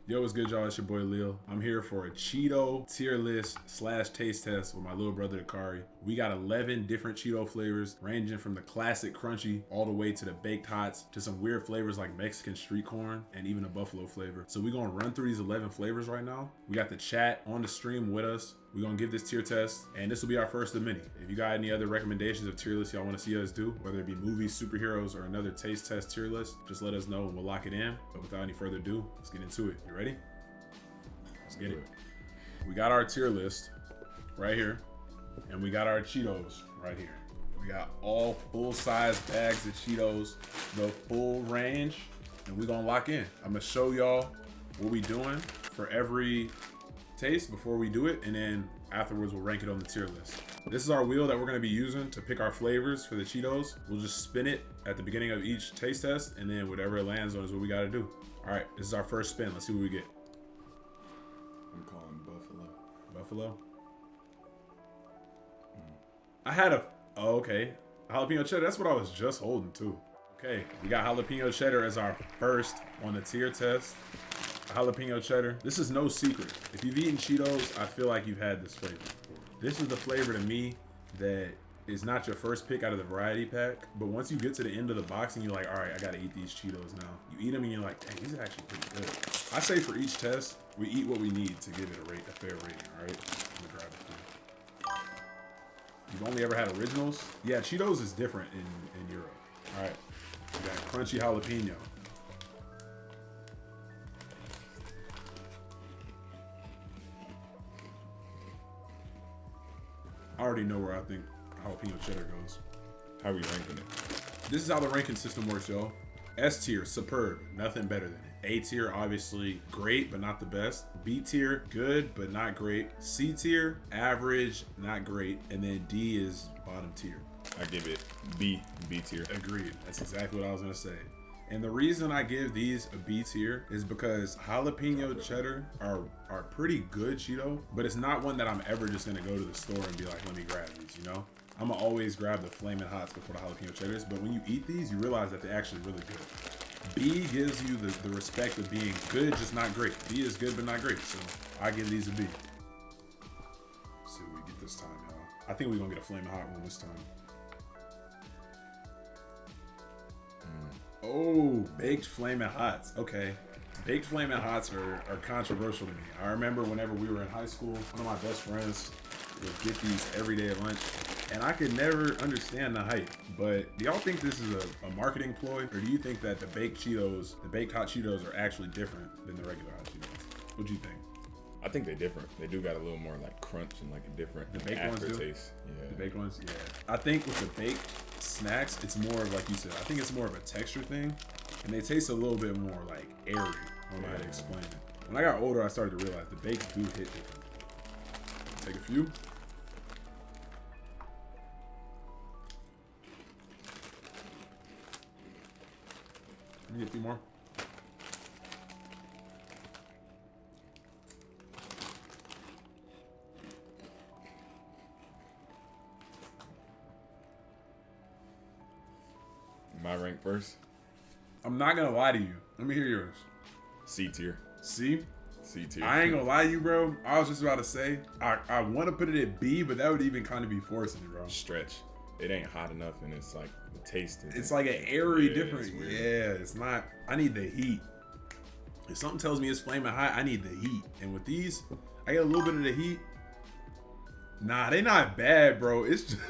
Yo, what's good, y'all? It's your boy Lil. I'm here for a Cheeto tier list / taste test with my little brother Akari. We got 11 different Cheeto flavors, ranging from the classic crunchy all the way to the baked hots to some weird flavors like Mexican street corn and even a buffalo flavor. So we're gonna run through these 11 flavors right now. We got the chat on the stream with us. We're gonna give this tier test, and this will be our first of many. If you got any other recommendations of tier lists y'all wanna see us do, whether it be movies, superheroes, or another taste test tier list, just let us know and we'll lock it in. But without any further ado, let's get into it. You ready? Let's get it. We got our tier list right here, and we got our Cheetos right here. We got all full-size bags of Cheetos, the full range, and we're gonna lock in. I'm gonna show y'all what we doing for every taste before we do it, and then afterwards we'll rank it on the tier list. This is our wheel that we're gonna be using to pick our flavors for the Cheetos. We'll just spin it at the beginning of each taste test, and then whatever it lands on is what we gotta do. All right, this is our first spin. Let's see what we get. I'm calling Buffalo. Buffalo? I had okay. Jalapeno cheddar, that's what I was just holding too. Okay, we got jalapeno cheddar as our first on the tier test. Jalapeno cheddar. This is no secret. If you've eaten Cheetos, I feel like you've had this flavor before. This is the flavor to me that is not your first pick out of the variety pack, but once you get to the end of the box and you're like, all right, I gotta eat these Cheetos now. You eat them and you're like, dang, these are actually pretty good. I say for each test, we eat what we need to give it a fair rating, all right? I'm gonna grab it for you. You've only ever had originals? Yeah, Cheetos is different in Europe. All right, we got crunchy jalapeno. I already know where I think jalapeno cheddar goes. How are we ranking it? This is how the ranking system works, y'all. S tier, superb, nothing better than it. A tier, obviously great, but not the best. B tier, good, but not great. C tier, average, not great. And then D is bottom tier. I give it B tier. Agreed. That's exactly what I was gonna say. And the reason I give these a B tier is because jalapeno cheddar are pretty good Cheeto, but it's not one that I'm ever just gonna go to the store and be like, let me grab these, you know? I'm gonna always grab the Flamin' Hots before the jalapeno cheddars, but when you eat these, you realize that they're actually really good. B gives you the respect of being good, just not great. B is good, but not great, so I give these a B. Let's see what we get this time, y'all. I think we're gonna get a Flamin' Hot one this time. Oh, baked Flamin' Hots. Okay. Baked Flamin' Hots are controversial to me. I remember whenever we were in high school, one of my best friends would get these every day at lunch, and I could never understand the hype. But do y'all think this is a marketing ploy, or do you think that the baked Cheetos, the baked hot Cheetos, are actually different than the regular hot Cheetos? What do you think? I think they're different. They do got a little more like crunch and like a different aftertaste. Yeah. The baked ones, yeah. I think with the baked snacks, it's more of, like you said, I think it's more of a texture thing, and they taste a little bit more like airy. I don't know how to explain it. When I got older, I started to realize the baked do hit different. Take a few. Let me get a few more. Am I ranked first? I'm not gonna lie to you. Let me hear yours. C tier. C? C tier. I ain't gonna lie to you, bro. I was just about to say, I want to put it at B, but that would even kind of be forcing it, bro. Stretch. It ain't hot enough, and it's like the taste. It's like an airy different. Yeah, it's not. I need the heat. If something tells me it's flaming hot, I need the heat. And with these, I get a little bit of the heat. Nah, they not bad, bro. It's just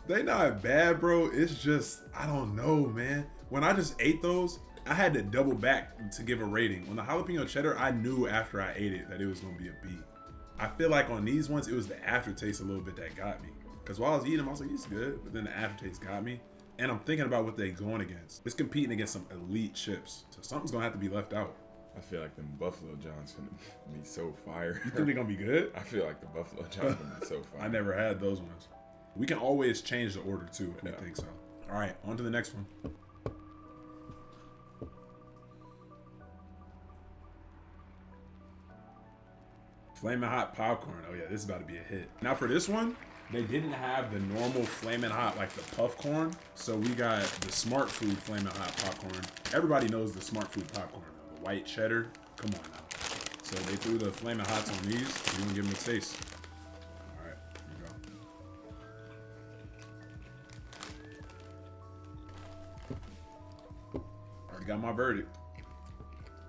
they not bad, bro. It's just, I don't know, man. When I just ate those, I had to double back to give a rating. On the jalapeno cheddar, I knew after I ate it that it was gonna be a B. I feel like on these ones, it was the aftertaste a little bit that got me. Because while I was eating them, I was like, it's good. But then the aftertaste got me. And I'm thinking about what they're going against. It's competing against some elite chips. So something's going to have to be left out. I feel like them Buffalo Johns finna be so fire. You think they're going to be good? I feel like the Buffalo Johns finna be so fire. I never had those ones. We can always change the order too if we think so. All right, on to the next one. Flamin' Hot popcorn. Oh yeah, this is about to be a hit. Now for this one, they didn't have the normal Flamin' Hot, like the puff corn. So we got the Smart Food Flamin' Hot popcorn. Everybody knows the Smart Food popcorn. white cheddar. Come on now. So they threw the Flamin' Hots on these. We're gonna give them a taste. All right, here you go. Already got my verdict.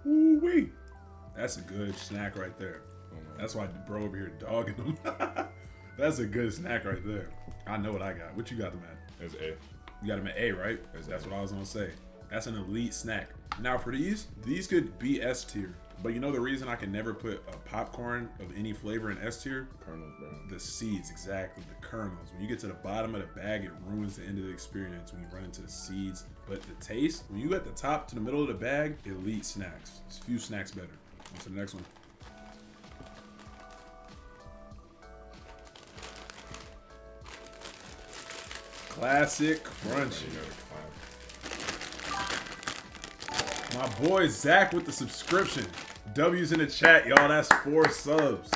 Ooh wee. That's a good snack right there. That's why bro over here dogging them. That's a good snack right there. I know what I got. What you got them at? It's A. You got them at A, right? That's what I was gonna say. That's an elite snack. Now for these could be S tier. But you know the reason I can never put a popcorn of any flavor in S tier? Kernels, bro. The seeds, exactly. The kernels. When you get to the bottom of the bag, it ruins the end of the experience when you run into the seeds. But the taste, when you at the top to the middle of the bag, elite snacks. It's a few snacks better. On to the next one. Classic Crunchy. My boy Zach with the subscription. W's in the chat, y'all. That's 4 subs.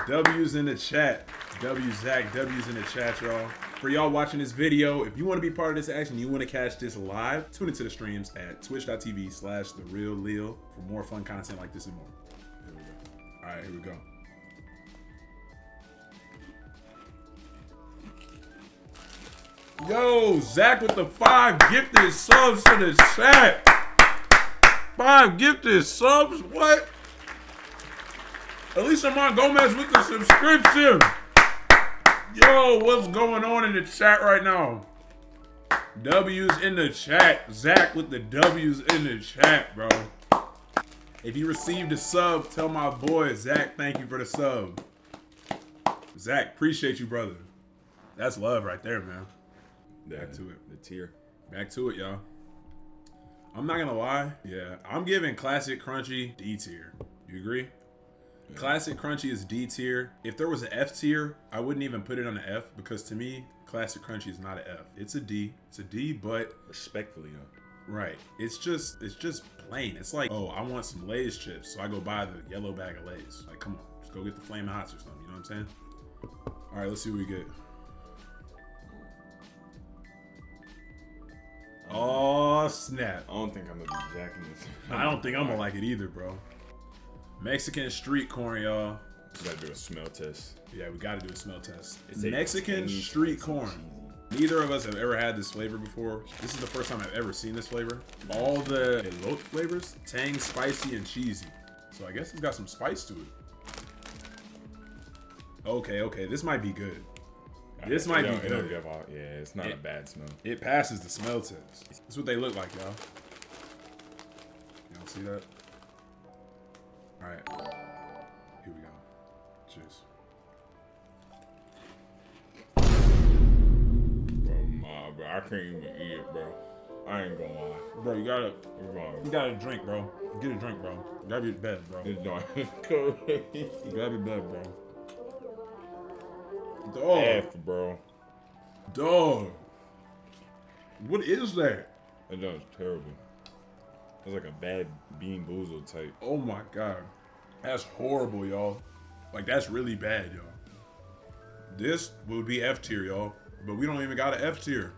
W's in the chat. W Zach, W's in the chat, y'all. For y'all watching this video, if you want to be part of this action, you want to catch this live, tune into the streams at twitch.tv/TheReelLiel for more fun content like this and more. Here we go. All right, here we go. Yo, Zach with the 5 gifted subs to the chat. 5 gifted subs? What? Alicia Gomez with the subscription. Yo, what's going on in the chat right now? W's in the chat. Zach with the W's in the chat, bro. If you received a sub, tell my boy, Zach, thank you for the sub. Zach, appreciate you, brother. That's love right there, man. Back to it. The tier. Back to it, y'all. I'm not gonna lie. Yeah, I'm giving Classic Crunchy D tier. You agree? Yeah. Classic Crunchy is D tier. If there was an F tier, I wouldn't even put it on an F because to me, Classic Crunchy is not an F. It's a D. It's a D, but respectfully though. Right. It's just plain. It's like, oh, I want some Lay's chips, so I go buy the yellow bag of Lay's. Like, come on, just go get the Flamin' Hots or something. You know what I'm saying? All right, let's see what we get. Oh, snap. I don't think I'm gonna be jacking this. I don't think I'm gonna like it either, bro. Mexican street corn, y'all. We gotta do a smell test. Yeah, we gotta do a smell test. It's Mexican street corn. Neither of us have ever had this flavor before. This is the first time I've ever seen this flavor. All the elote flavors, tang, spicy, and cheesy. So I guess it's got some spice to it. Okay, this might be good. This might be good. Yeah, it's not a bad smell. It passes the smell test. That's what they look like, y'all. Y'all see that? All right, here we go. Cheers. Bro, I can't even eat it, bro. I ain't gonna lie. Bro, you gotta drink, bro. Get a drink, bro. You gotta be bed, bro. It's dark. You gotta be bed, bro. Dog. F, bro. Dog. What is that? That was terrible. It's like a bad Bean Boozled type. Oh my god. That's horrible, y'all. Like, that's really bad, y'all. This would be F tier, y'all. But we don't even got an F tier.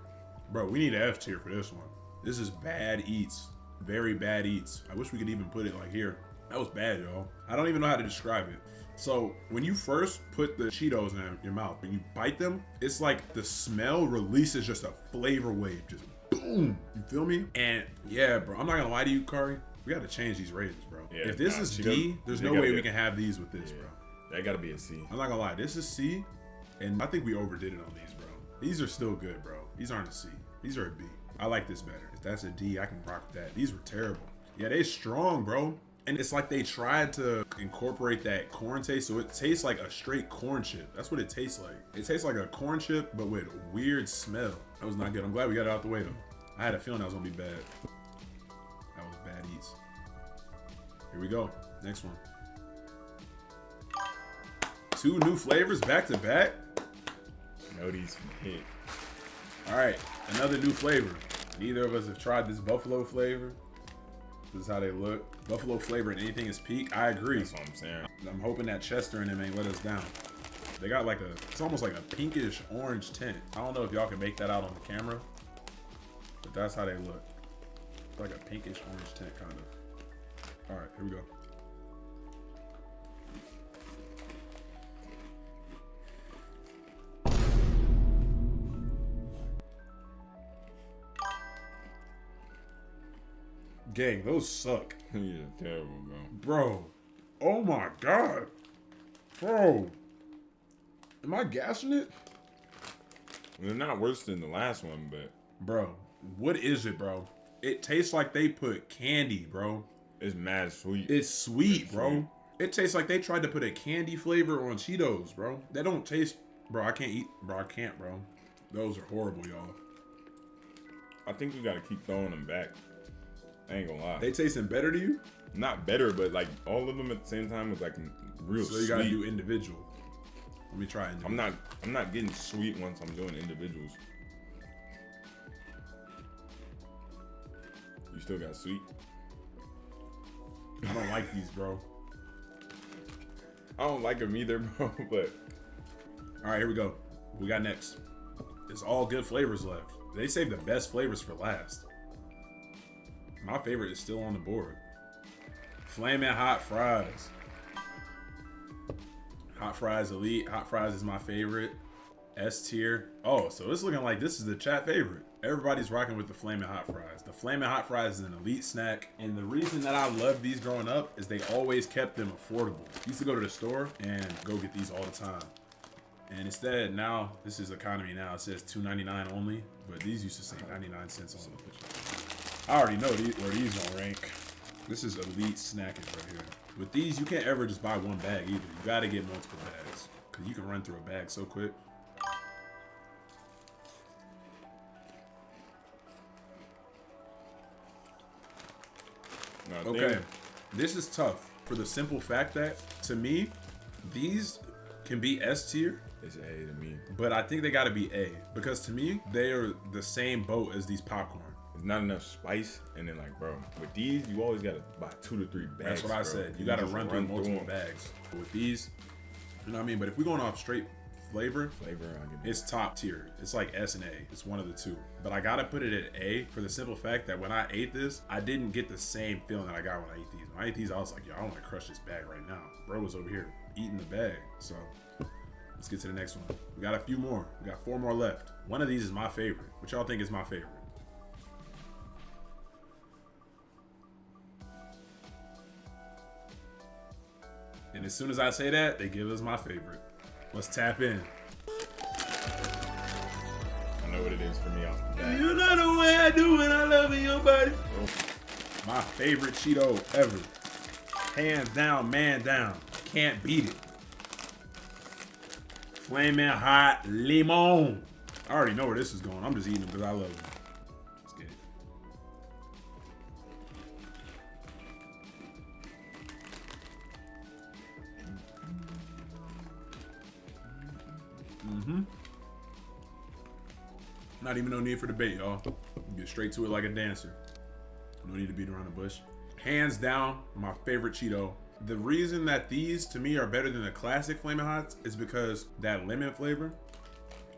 Bro, we need an F tier for this one. This is bad eats. Very bad eats. I wish we could even put it like here. That was bad, y'all. I don't even know how to describe it. So when you first put the Cheetos in your mouth, when you bite them, it's like the smell releases just a flavor wave. Just boom. You feel me? And yeah, bro, I'm not gonna lie to you, Kari. We gotta change these ratings, bro. Yeah, if this is D, there's no way we can have these with this, bro. That gotta be a C. I'm not gonna lie, this is C, and I think we overdid it on these, bro. These are still good, bro. These aren't a C. These are a B. I like this better. If that's a D, I can rock that. These were terrible. Yeah, they strong, bro. And it's like they tried to incorporate that corn taste, so it tastes like a straight corn chip. That's what it tastes like. It tastes like a corn chip, but with a weird smell. That was not good. I'm glad we got it out the way, though. I had a feeling that was gonna be bad. That was bad eats. Here we go. Next one. 2 new flavors back to back. No, these hit. All right, another new flavor. Neither of us have tried this buffalo flavor. This is how they look. Buffalo flavor and anything is peak. I agree. That's what I'm saying. I'm hoping that Chester and them ain't let us down. They got like it's almost like a pinkish orange tint. I don't know if y'all can make that out on the camera, but that's how they look. It's like a pinkish orange tint kind of. All right, here we go. Gang, those suck. Yeah, terrible, bro. Bro. Oh my God. Bro. Am I gassing it? They're not worse than the last one, but... Bro, what is it, bro? It tastes like they put candy, bro. It's mad sweet. It's sweet, bro. Sweet. It tastes like they tried to put a candy flavor on Cheetos, bro. They don't taste... Bro, I can't eat... Bro, I can't, bro. Those are horrible, y'all. I think you gotta keep throwing them back. I ain't gonna lie. They tasting better to you? Not better, but like all of them at the same time was like real sweet. So you gotta do individual. Let me try individual. I'm not getting sweet once I'm doing individuals. You still got sweet? I don't like these, bro. I don't like them either, bro, but... All right, here we go. What we got next? It's all good flavors left. They saved the best flavors for last. My favorite is still on the board. Flamin' Hot Fries. Hot Fries Elite. Hot Fries is my favorite. S tier. Oh, so it's looking like this is the chat favorite. Everybody's rocking with the Flamin' Hot Fries. The Flamin' Hot Fries is an elite snack. And the reason that I love these growing up is they always kept them affordable. I used to go to the store and go get these all the time. And instead, now, this is economy now. It says $2.99 only. But these used to say 99 cents on the picture. I already know where these gonna rank. This is elite snacking right here. With these, you can't ever just buy one bag either. You gotta get multiple bags. Cause you can run through a bag so quick. Okay, this is tough for the simple fact that, to me, these can be S tier. It's A to me. But I think they gotta be A. Because to me, they are the same boat as these popcorn. It's not enough spice, and then like, bro, with these, you always gotta buy 2 to 3 bags. That's what I said. You gotta run through multiple bags. But with these, you know what I mean? But if we're going off straight flavor, it's top tier. It's like S and A. It's one of the two. But I gotta put it at A for the simple fact that when I ate this, I didn't get the same feeling that I got when I ate these. When I ate these, I was like, yo, I want to crush this bag right now. Bro was over here eating the bag. So let's get to the next one. We got a few more. We got 4 more left. One of these is my favorite. What y'all think is my favorite? And as soon as I say that, they give us my favorite. Let's tap in. I know what it is for me off the bat. You know the way I do when I love in your body. My favorite Cheeto ever. Hands down, man down. Can't beat it. Flamin' Hot Limon. I already know where this is going. I'm just eating them because I love them. Let's get it. Not even no need for debate, y'all. Get straight to it like a dancer. No need to beat around the bush. Hands down, my favorite Cheeto. The reason that these to me are better than the classic Flamin' Hots is because that lemon flavor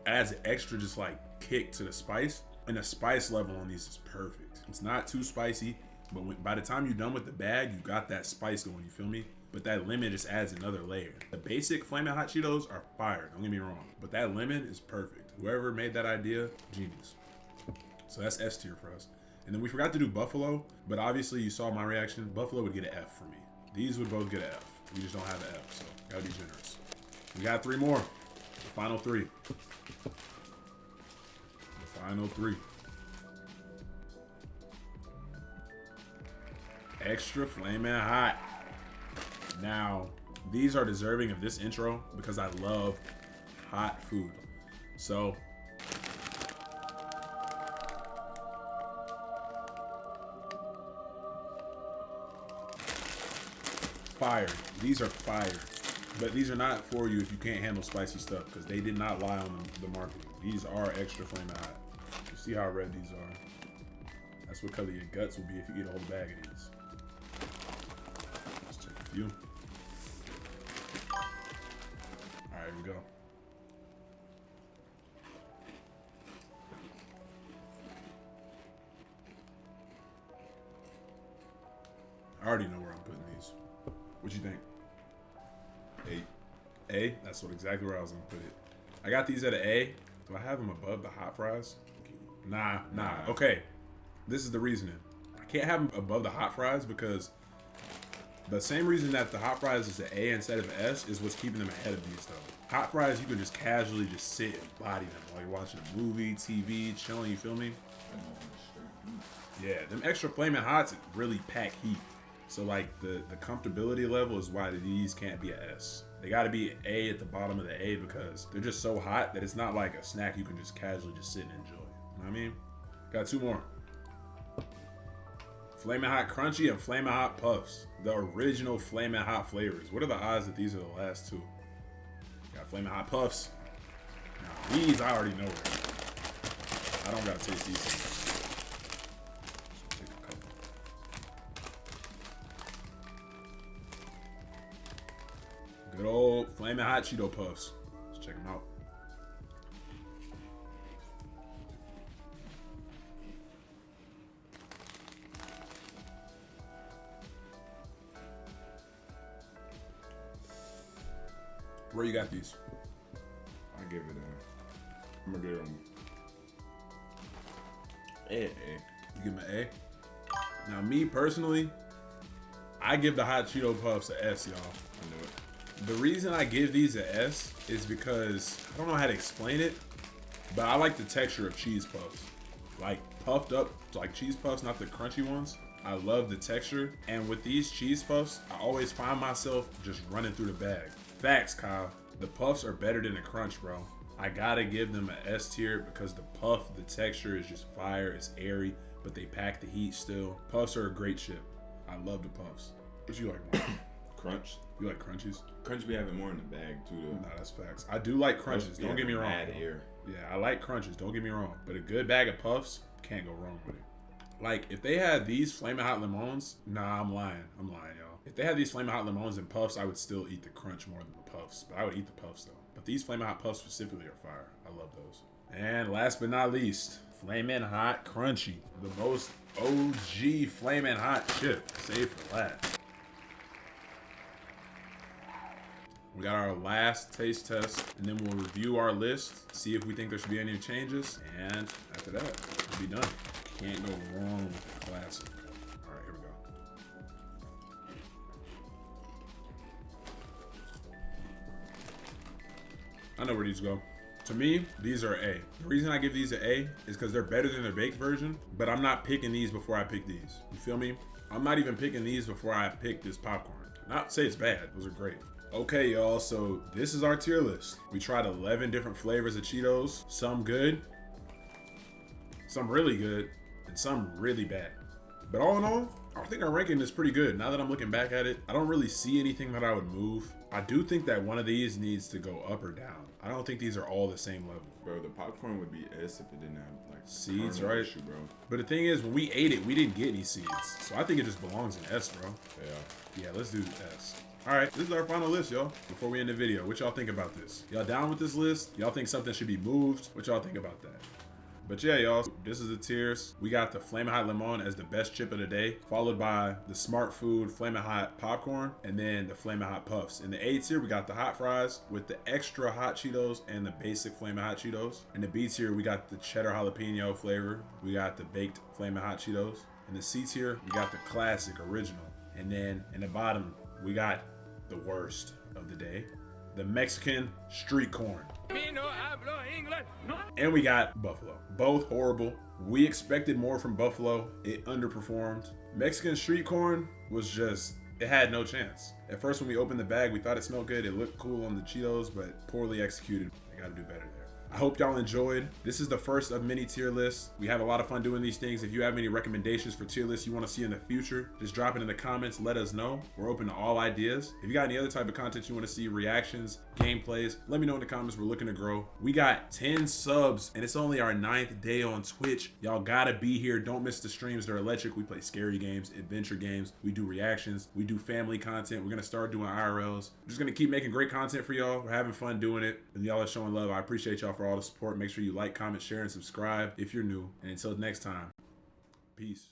adds an extra just like kick to the spice, and the spice level on these is perfect. It's not too spicy, but by the time you're done with the bag, you got that spice going, you feel me? But that lemon just adds another layer. The basic Flamin' Hot Cheetos are fire, don't get me wrong, but that lemon is perfect. Whoever made that idea, genius. So that's S tier for us. And then we forgot to do Buffalo, but obviously you saw my reaction. Buffalo would get an F for me. These would both get an F. We just don't have an F, so gotta be generous. We got 3 more. The final 3. The final 3. Extra Flamin' Hot. Now, these are deserving of this intro because I love hot food. So, fire. These are fire. But these are not for you if you can't handle spicy stuff because they did not lie on the marketing. These are extra Flamin' Hot. You see how red these are? That's what color your guts will be if you eat a whole bag of these. Let's check a few. Alright, here we go. I already know where I'm putting What you think? 8. A? That's exactly where I was gonna put it. I got these at an A. Do I have them above the hot fries? Nah. Okay. This is the reasoning. I can't have them above the hot fries because the same reason that the hot fries is an A instead of an S is what's keeping them ahead of these though. Hot fries, you can just casually just sit and body them while you're watching a movie, TV, chilling, you feel me? Yeah, them extra flaming hots really pack heat. So like the comfortability level is why these can't be an S. They gotta be an A at the bottom of the A because they're just so hot that it's not like a snack you can just casually just sit and enjoy. You know what I mean? Got 2 more. Flamin' Hot Crunchy and Flamin' Hot Puffs. The original Flamin' Hot flavors. What are the odds that these are the last 2? Got Flamin' Hot Puffs. Now, these I already know. I don't gotta taste these things. Good old Flamin' Hot Cheeto Puffs. Let's check them out. Where you got these? I give it a. I'm gonna give them A. You give them an A? Now, me personally, I give the Hot Cheeto Puffs an S, y'all. I knew it. The reason I give these an S is because I don't know how to explain it, but I like the texture of cheese puffs. Like puffed up, like cheese puffs, not the crunchy ones. I love the texture. And with these cheese puffs, I always find myself just running through the bag. Facts, Kyle. The puffs are better than the crunch, bro. I gotta give them an S tier because the puff, the texture is just fire. It's airy, but they pack the heat still. Puffs are a great chip. I love the puffs. What you like, Mark? Crunch. You like crunchies? Crunch be having more in the bag too, though. Nah, that's facts. I do like crunches. Don't get me wrong. Here. Yeah, I like crunches. Don't get me wrong. But a good bag of puffs, can't go wrong with it. Like, if they had these Flamin' Hot Limons, nah, I'm lying, y'all. If they had these Flamin' Hot Limons and puffs, I would still eat the crunch more than the puffs. But I would eat the puffs, though. But these Flamin' Hot puffs specifically are fire. I love those. And last but not least, Flamin' Hot Crunchy. The most OG Flamin' Hot chip. Save for last. We got our last taste test, and then we'll review our list, see if we think there should be any changes, and after that, we'll be done. Can't go wrong with the classic. All right, here we go. I know where these go. To me, these are A. The reason I give these an A is because they're better than the baked version, but I'm not picking these before I pick these. You feel me? I'm not even picking these before I pick this popcorn. Not to say it's bad, those are great. Okay, y'all, so this is our tier list. We tried 11 different flavors of Cheetos, some good, some really good, and some really bad. But all in all, I think our ranking is pretty good. Now that I'm looking back at it, I don't really see anything that I would move. I do think that one of these needs to go up or down. I don't think these are all the same level. Bro, the popcorn would be S if it didn't have like seeds, right? Issue, bro. But the thing is, when we ate it, we didn't get any seeds. So I think it just belongs in S, bro. Yeah, let's do S. All right, this is our final list, y'all. Before we end the video, what y'all think about this? Y'all down with this list? Y'all think something should be moved? What y'all think about that? But yeah, y'all, this is the tiers. We got the Flamin' Hot Limon as the best chip of the day, followed by the Smart Food Flamin' Hot Popcorn, and then the Flamin' Hot Puffs. In the A tier, we got the hot fries with the extra hot Cheetos and the basic Flamin' Hot Cheetos. In the B tier, we got the cheddar jalapeno flavor. We got the baked Flamin' Hot Cheetos. In the C tier, we got the classic original. And then in the bottom, we got the worst of the day, the Mexican street corn. And we got Buffalo. Both horrible. We expected more from Buffalo. It underperformed. Mexican street corn was just, it had no chance. At first when we opened the bag, we thought it smelled good. It looked cool on the Cheetos, but poorly executed. They gotta do better there. I hope y'all enjoyed. This is the first of many tier lists. We have a lot of fun doing these things. If you have any recommendations for tier lists you want to see in the future, just drop it in the comments. Let us know. We're open to all ideas. If you got any other type of content you want to see, reactions, gameplays, let me know in the comments. We're looking to grow. We got 10 subs and it's only our 9th day on Twitch. Y'all gotta be here. Don't miss the streams. They're electric. We play scary games, adventure games. We do reactions. We do family content. We're gonna start doing IRLs. We're just gonna keep making great content for y'all. We're having fun doing it, and y'all are showing love. I appreciate y'all for all the support. Make sure you like, comment, share, and subscribe if you're new. And until next time, peace.